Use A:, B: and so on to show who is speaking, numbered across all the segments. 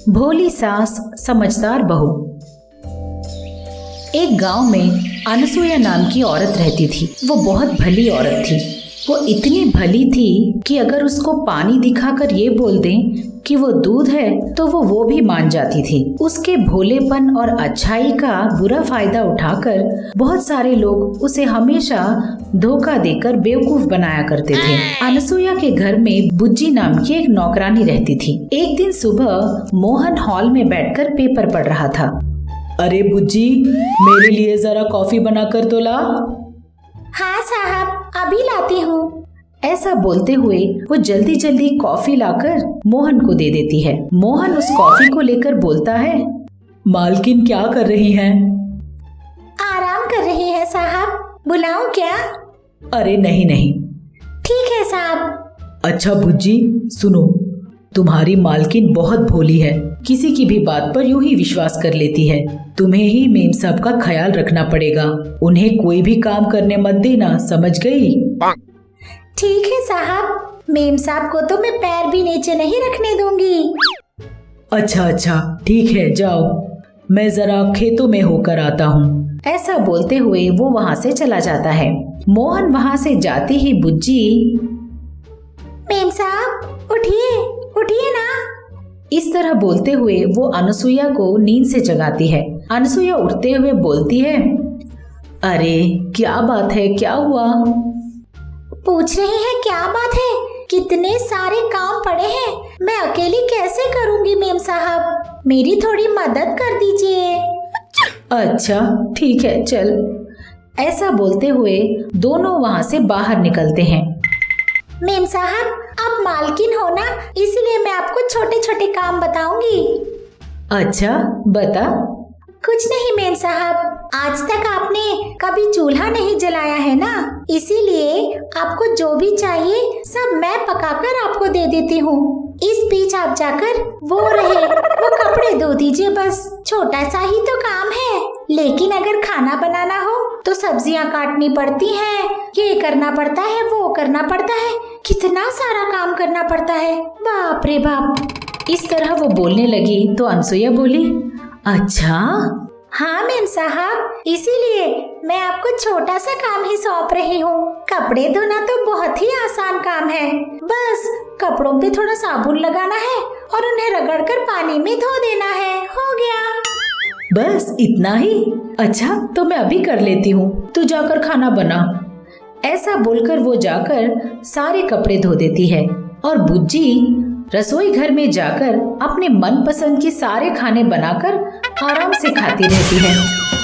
A: भोली सास समझदार बहू। एक गांव में अनसुया नाम की औरत रहती थी। वो बहुत भली औरत थी। वो इतनी भली थी कि अगर उसको पानी दिखाकर ये बोल दें कि वो दूध है तो वो भी मान जाती थी। उसके भोलेपन और अच्छाई का बुरा फायदा उठाकर बहुत सारे लोग उसे हमेशा धोखा देकर बेवकूफ बनाया करते थे। अनसुया के घर में बुज्जी नाम की एक नौकरानी रहती थी। एक दिन सुबह मोहन हॉल में बैठकर पेपर पढ़ रहा था।
B: अरे बुज्जी, मेरे लिए जरा कॉफी बनाकर तो ला।
C: हाँ साहब, अभी लाती हूँ।
A: ऐसा बोलते हुए वो जल्दी जल्दी कॉफी लाकर मोहन को दे देती है। मोहन उस कॉफी को लेकर बोलता है,
B: मालकिन क्या कर रही हैं?
C: आराम कर रही है साहब, बुलाऊं क्या?
B: अरे नहीं नहीं।
C: ठीक है साहब।
B: अच्छा बुज्जी सुनो, तुम्हारी मालकिन बहुत भोली है, किसी की भी बात पर यूं ही विश्वास कर लेती है। तुम्हें ही मेम साहब का ख्याल रखना पड़ेगा। उन्हें कोई भी काम करने मत देना, समझ गई?
C: ठीक है साहब, मेम साहब को तो मैं पैर भी नीचे नहीं रखने दूंगी।
B: अच्छा ठीक है, जाओ, मैं जरा खेतों में होकर आता हूँ।
A: ऐसा बोलते हुए वो वहाँ से चला जाता है। मोहन वहाँ से जाती ही बुज्जी,
C: मेम साहब उठिए, उठिए ना।
A: इस तरह बोलते हुए वो अनसुया को नींद से जगाती है। अनसुया उठते हुए बोलती है, अरे क्या बात है, क्या हुआ?
C: पूछ रही है क्या बात है? कितने सारे काम पड़े हैं, मैं अकेली कैसे करूंगी मेम साहब, मेरी थोड़ी मदद कर दीजिए।
A: अच्छा ठीक है, चल। ऐसा बोलते हुए दोनों वहाँ से बाहर निकलते हैं।
C: मेम साहब, आप मालकिन हो ना, इसलिए मैं आपको छोटे छोटे काम बताऊंगी।
A: अच्छा बता।
C: कुछ नहीं मेम साहब, आज तक आपने कभी चूल्हा नहीं जलाया है ना, इसीलिए आपको जो भी चाहिए सब मैं पकाकर आपको दे देती हूँ। इस बीच आप जाकर वो कपड़े धो दीजिए, बस छोटा सा ही तो काम है। लेकिन अगर खाना बनाना हो तो सब्जियाँ काटनी पड़ती हैं, ये करना पड़ता है, वो करना पड़ता है, कितना सारा काम करना पड़ता है, बाप रे बाप।
A: इस तरह वो बोलने लगी तो अनसुया बोली, अच्छा
C: हाँ मेम साहब, इसीलिए मैं आपको छोटा सा काम ही सौंप रही हूँ। कपड़े धोना तो बहुत ही आसान काम है, बस कपड़ों पे थोड़ा साबुन लगाना है और उन्हें रगड़कर पानी में धो देना है, हो गया।
A: बस इतना ही? अच्छा तो मैं अभी कर लेती हूँ, तू जाकर खाना बना। ऐसा बोलकर वो जाकर सारे कपड़े धो देती है और बुज्जी रसोई घर में जाकर अपने मनपसंद के सारे खाने बनाकर आराम से खाती रहती है।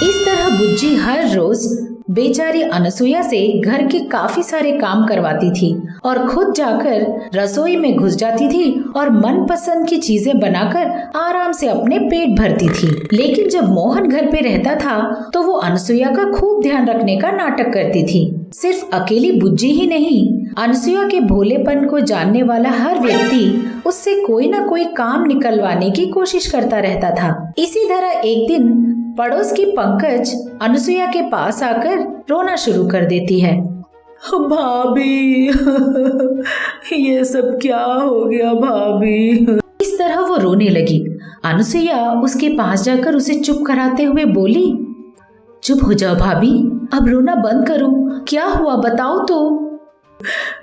A: इस तरह बुज्जी हर रोज बेचारी अनसुया से घर के काफी सारे काम करवाती थी और खुद जाकर रसोई में घुस जाती थी और मनपसंद की चीजें बनाकर आराम से अपने पेट भरती थी। लेकिन जब मोहन घर पे रहता था तो वो अनसुया का खूब ध्यान रखने का नाटक करती थी। सिर्फ अकेली बुज्जी ही नहीं, अनसुया के भोलेपन को जानने वाला हर व्यक्ति उससे कोई न कोई काम निकलवाने की कोशिश करता रहता था। इसी तरह एक दिन पड़ोस की पंकज अनसुया के पास आकर रोना शुरू कर देती है।
B: भाभी ये सब क्या हो गया भाभी?
A: इस तरह वो रोने लगी। अनसुया उसके पास जाकर उसे चुप कराते हुए बोली, चुप हो जाओ भाभी, अब रोना बंद करो, क्या हुआ बताओ तो।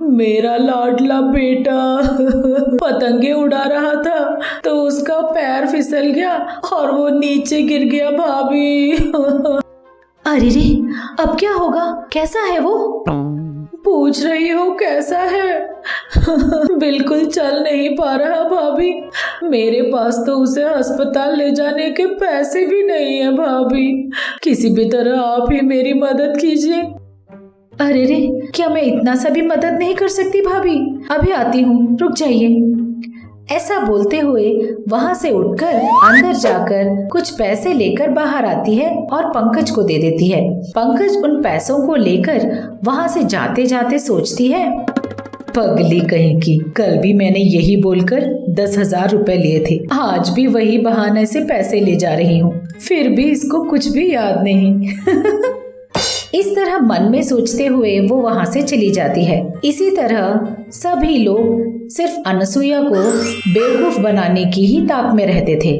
B: मेरा लाडला बेटा पतंगे उड़ा रहा था तो उसका पैर फिसल गया और वो नीचे गिर गया भाभी।
A: अरे रे, अब क्या होगा, कैसा है वो?
B: पूछ रही हो कैसा है? बिल्कुल चल नहीं पा रहा भाभी, मेरे पास तो उसे अस्पताल ले जाने के पैसे भी नहीं है भाभी, किसी भी तरह आप ही मेरी मदद कीजिए।
A: अरे रे, क्या मैं इतना सा भी मदद नहीं कर सकती भाभी? अभी आती हूँ, रुक जाइए। ऐसा बोलते हुए वहाँ से उठकर अंदर जाकर कुछ पैसे लेकर बाहर आती है और पंकज को दे देती है। पंकज उन पैसों को लेकर वहाँ से जाते जाते सोचती है, पगली कहीं की, कल भी मैंने यही बोलकर 10,000 रुपए लिए थे, आज भी वही बहाने से पैसे ले जा रही हूँ, फिर भी इसको कुछ भी याद नहीं। इस तरह मन में सोचते हुए वो वहाँ से चली जाती है। इसी तरह सभी लोग सिर्फ अनसुईया को बेवकूफ बनाने की ही ताक में रहते थे।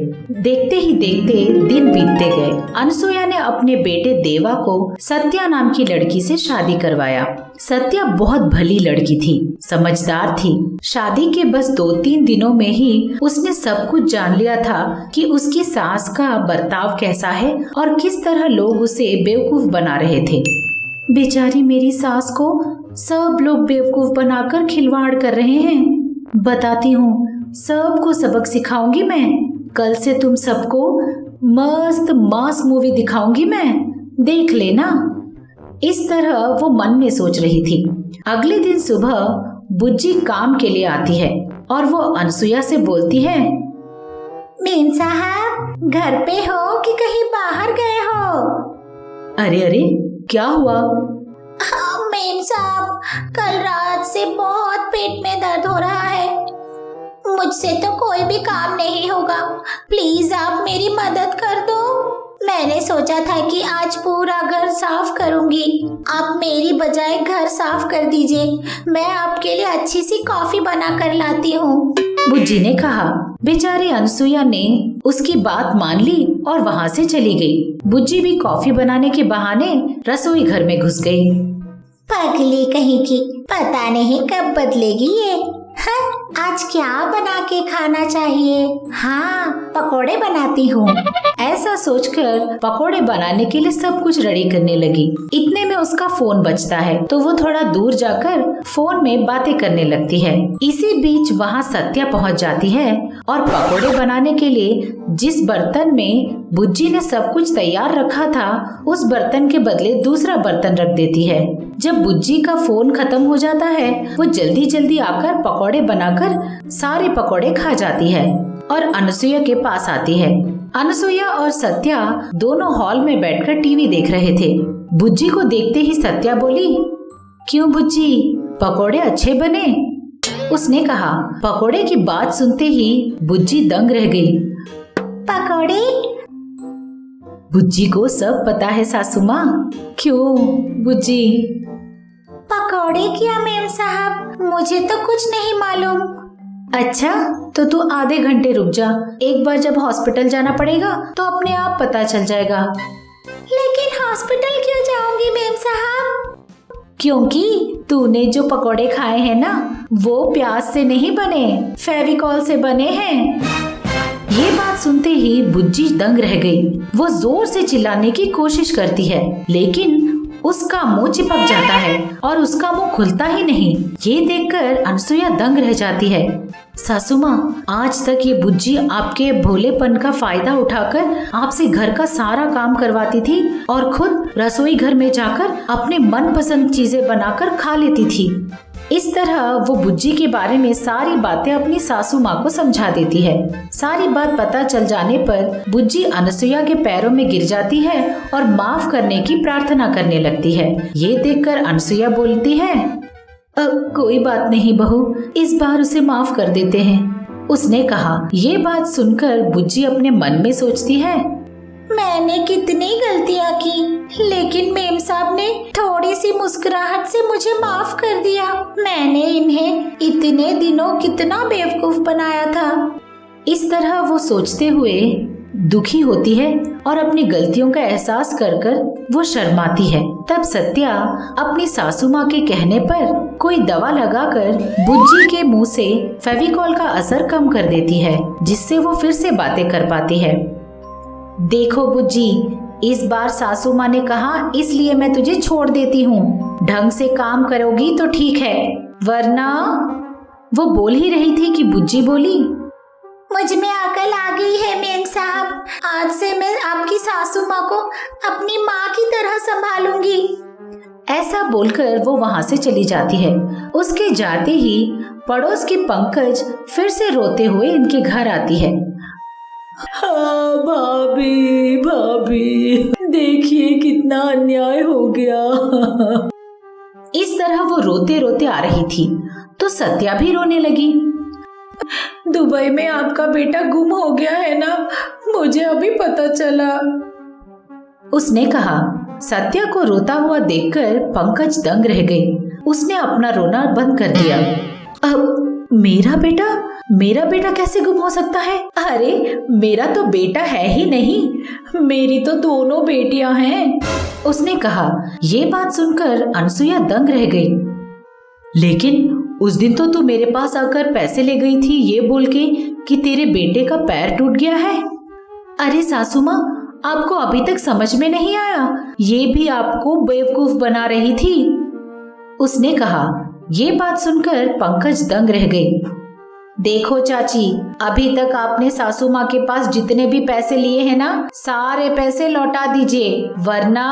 A: देखते ही देखते दिन बीतते गए। अनसुईया ने अपने बेटे देवा को सत्या नाम की लड़की से शादी करवाया। सत्या बहुत भली लड़की थी, समझदार थी। शादी के बस 2-3 दिनों में ही उसने सब कुछ जान लिया था कि उसकी सास का बर्ताव कैसा है और किस तरह लोग उसे बेवकूफ बना रहे थे। बेचारी मेरी सास को सब लोग बेवकूफ बनाकर खिलवाड़ कर रहे हैं। बताती हूँ, सबको सबक सिखाऊंगी मैं। कल से तुम सबको मस्त मास मूवी दिखाऊंगी मैं, देख लेना। इस तरह वो मन में सोच रही थी। अगले दिन सुबह बुज्जी काम के लिए आती है और वो अनसुईया से बोलती है,
C: मेम साहब घर पे हो कि कहीं बाहर गए हो?
A: अरे अरे क्या हुआ?
C: मेम साहब कल रात से बहुत पेट में दर्द हो रहा है। मुझसे तो कोई भी काम नहीं होगा, प्लीज आप मेरी मदद कर दो। मैंने सोचा था कि आज पूरा घर साफ करूंगी, आप मेरी बजाय घर साफ कर दीजिए। मैं आपके लिए अच्छी सी कॉफी बना कर लाती हूँ।
A: बुज्जी ने कहा। बेचारी अनसुईया ने उसकी बात मान ली और वहाँ से चली गई। बुज्जी भी कॉफी बनाने के बहाने रसोई घर में घुस गई।
C: पगली कहीं की, पता नहीं कब बदलेगी ये। हाँ, आज क्या बना के खाना चाहिए? हाँ, पकोड़े बनाती हूँ।
A: ऐसा सोचकर पकोड़े बनाने के लिए सब कुछ रेडी करने लगी। इतने में उसका फोन बजता है तो वो थोड़ा दूर जाकर फोन में बातें करने लगती है। इसी बीच वहाँ सत्या पहुँच जाती है और पकोड़े बनाने के लिए जिस बर्तन में बुज्जी ने सब कुछ तैयार रखा था उस बर्तन के बदले दूसरा बर्तन रख देती है। जब बुज्जी का फोन खत्म हो जाता है वो जल्दी जल्दी आकर पकोड़े बनाकर सारे पकोड़े खा जाती है और अनसुईया के पास आती है। अनसुईया और सत्या दोनों हॉल में बैठकर टीवी देख रहे थे। बुज्जी को देखते ही सत्या बोली, क्यों बुज्जी, पकोड़े अच्छे बने? उसने कहा। पकोड़े की बात सुनते ही बुज्जी दंग रह गई।
C: पकोड़े?
A: बुज्जी को सब पता है सासू माँ। क्यों बुज्जी?
C: पकोड़े क्या मेम साहब, मुझे तो कुछ नहीं मालूम।
A: अच्छा तो तू आधे घंटे रुक जा, एक बार जब हॉस्पिटल जाना पड़ेगा तो अपने आप पता चल जाएगा।
C: लेकिन हॉस्पिटल क्यों जाऊंगी मेम साहब?
A: क्योंकि तूने जो पकोड़े खाए हैं ना वो प्याज से नहीं बने, फेविकॉल से बने हैं। ये बात सुनते ही बुज्जी दंग रह गई। वो जोर से चिल्लाने की कोशिश करती है लेकिन उसका मुंह चिपक जाता है और उसका मुंह खुलता ही नहीं। ये देखकर अनसुईया दंग रह जाती है। सासू माँ, आज तक ये बुज्जी आपके भोलेपन का फायदा उठाकर आपसे घर का सारा काम करवाती थी और खुद रसोई घर में जाकर अपने मनपसंद चीजें बनाकर खा लेती थी। इस तरह वो बुज्जी के बारे में सारी बातें अपनी सासू माँ को समझा देती है। सारी बात पता चल जाने पर बुज्जी अनसुईया के पैरों में गिर जाती है और माफ करने की प्रार्थना करने लगती है। ये देखकर अनसुईया बोलती है, कोई बात नहीं बहू, इस बार उसे माफ कर देते हैं, उसने कहा। ये बात सुनकर बुज्जी अपने मन में सोचती है,
C: मैंने कितनी गलतियाँ की, लेकिन मेम साहब ने थोड़ी सी मुस्कुराहट से मुझे माफ कर दिया। मैंने इन्हें इतने दिनों कितना बेवकूफ बनाया था।
A: इस तरह वो सोचते हुए दुखी होती है और अपनी गलतियों का एहसास कर कर वो शर्माती है। तब सत्या अपनी सासू माँ के कहने पर कोई दवा लगाकर बुज्जी के मुंह से फेविकॉल का असर कम कर देती है, जिससे वो फिर से बातें कर पाती है। देखो बुज्जी, इस बार सासू माँ ने कहा इसलिए मैं तुझे छोड़ देती हूँ। ढंग से काम करोगी तो ठीक है, वरना। वो बोल ही रही थी कि बुज्जी बोली,
C: मुझ में अकल आ गई है मेम साहब, आज से मैं आपकी सासू माँ को अपनी माँ की तरह संभालूंगी।
A: ऐसा बोलकर वो वहाँ से चली जाती है। उसके जाते ही पड़ोस की पंकज फिर से रोते हुए इनके घर आती है।
B: हाँ भाभी, भाभी देखिए कितना अन्याय हो गया।
A: इस तरह वो रोते रोते आ रही थी तो सत्या भी रोने लगी।
B: दुबई में आपका बेटा गुम हो गया है ना, मुझे अभी पता चला,
A: उसने कहा। सत्या को रोता हुआ देखकर पंकज दंग रह गई। उसने अपना रोना बंद कर दिया। मेरा बेटा कैसे गुम हो सकता है? अरे मेरा तो बेटा है ही नहीं, मेरी तो दोनों बेटियां हैं, उसने कहा। ये बात सुनकर अनसुईया दंग रह गई। लेकिन उस दिन तो तू मेरे पास आकर पैसे ले गई थी ये बोल के कि तेरे बेटे का पैर टूट गया है। अरे सासू माँ, आपको अभी तक समझ में नहीं आया? ये भी आपको बेवकूफ बना रही थी, उसने कहा। ये बात सुनकर पंकज दंग रह गई। देखो चाची, अभी तक आपने सासू माँ के पास जितने भी पैसे लिए हैं ना, सारे पैसे लौटा दीजिए, वरना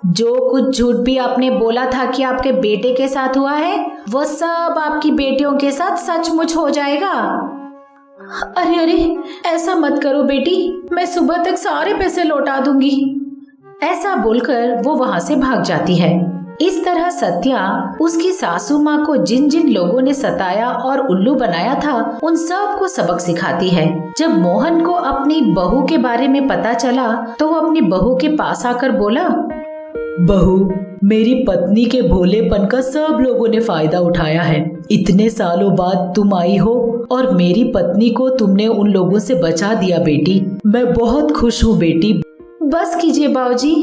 A: जो कुछ झूठ भी आपने बोला था कि आपके बेटे के साथ हुआ है, वो सब आपकी बेटियों के साथ सचमुच हो जाएगा।
B: अरे ऐसा मत करो बेटी, मैं सुबह तक सारे पैसे लौटा दूंगी।
A: ऐसा बोलकर वो वहाँ से भाग जाती है। इस तरह सत्या उसकी सासू माँ को जिन जिन लोगों ने सताया और उल्लू बनाया था, उन सब को सबक सिखाती है। जब मोहन को अपनी बहू के बारे में पता चला तो वो अपनी बहू के पास आकर बोला,
B: बहू, मेरी पत्नी के भोलेपन का सब लोगों ने फायदा उठाया है। इतने सालों बाद तुम आई हो और मेरी पत्नी को तुमने उन लोगों से बचा दिया बेटी। मैं बहुत खुश हूँ बेटी।
A: बस कीजिए बाबूजी,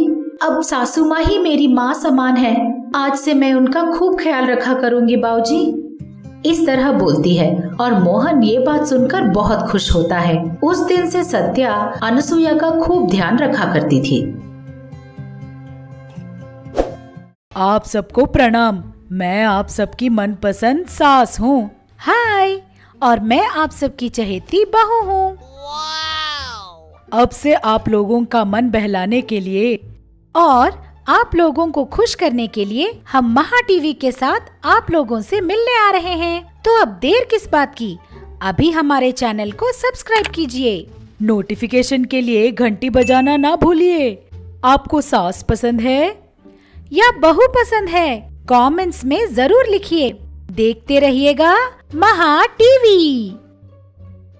A: अब सासू माँ ही मेरी माँ समान है। आज से मैं उनका खूब ख्याल रखा करूँगी बाबूजी। इस तरह बोलती है और मोहन ये बात सुनकर बहुत खुश होता है। उस दिन से सत्या अनसुईया का खूब ध्यान रखा करती थी।
B: आप सबको प्रणाम। मैं आप सबकी मनपसंद सास हूँ।
C: हाय, और मैं आप सबकी चहेती बहू हूँ।
B: अब से आप लोगों का मन बहलाने के लिए
C: और आप लोगों को खुश करने के लिए हम महा टीवी के साथ आप लोगों से मिलने आ रहे हैं। तो अब देर किस बात की, अभी हमारे चैनल को सब्सक्राइब कीजिए।
B: नोटिफिकेशन के लिए घंटी बजाना ना भूलिए। आपको सास पसंद है
C: या बहू पसंद है? कमेंट्स में जरूर लिखिए। देखते रहिएगा महा टीवी।